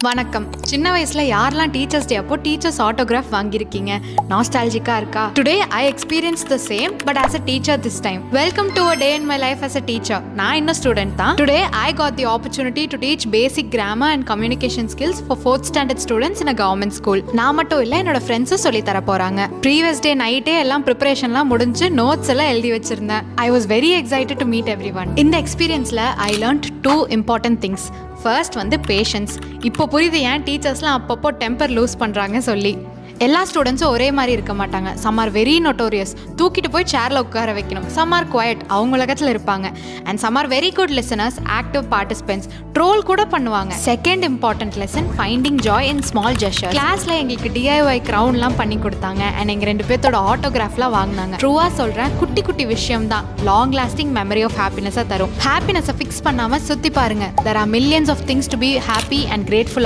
வணக்கம். சின்ன வயசுல யாரெல்லாம் டீச்சர்ஸ் டே அப்போ டீச்சர்ஸ் ஆட்டோகிராஃப் வாங்கியிருக்கீங்க? நாஸ்டாலஜிக்கா இருக்கா? Today I experience the same but as a teacher this time. Welcome to a day in my life as a teacher. நான் இன்னும் ஸ்டூடெண்ட் தான். Today I got the opportunity to teach basic grammar and communication skills for 4th standard students in a government school. நான் மட்டும் இல்லை, என்னோட ஃப்ரெண்ட்ஸும் சொல்லி தர போறாங்க. ப்ரீவியஸ் டே நைட்டே எல்லாம் ப்ரிப்பரேஷன்லாம் முடிஞ்சு நோட்ஸ் எல்லாம் எழுதி வச்சிருந்தேன். I was very excited to meet every one. இந்த எக்ஸ்பீரியன்ஸ்ல ஐ லேர்ன்ட் 2 important things. ஃபர்ஸ்ட் வந்து பேஷன்ஸ். இப்போ புரியுது ஏன் டீச்சர்ஸ்லாம் அப்பப்போ டெம்பர் லூஸ் பண்ணுறாங்க சொல்லி. எல்லா ஸ்டூடெண்ட்ஸும் ஒரே மாதிரி இருக்க மாட்டாங்க. சம் ஆர் வெரி நோட்டோரியஸ், தூக்கிட்டு போய் சேரில் உட்கார வைக்கணும். சம் ஆர் குவைட், அவங்க உலகத்தில் இருப்பாங்க. And some are very good listeners, active participants, troll கூட பண்ணுவாங்க. Second important lesson, finding joy in small gestures. கிளாஸில் எங்களுக்கு DIY க்ரௌன்லாம் பண்ணி கொடுத்தாங்க. அண்ட் எங்கள் 2 பேர்த்தோட ஆட்டோகிராஃப்லாம் வாங்கினாங்க. ட்ரூவாக சொல்கிறேன், குட்டி குட்டி விஷயம் தான் லாங் லாஸ்டிங் மெமரி ஆஃப் ஹாப்பினஸை தரும். ஹாப்பினஸை ஃபிக்ஸ் பண்ணாமல் சுற்றி பாருங்கள். There are millions of things to be happy and grateful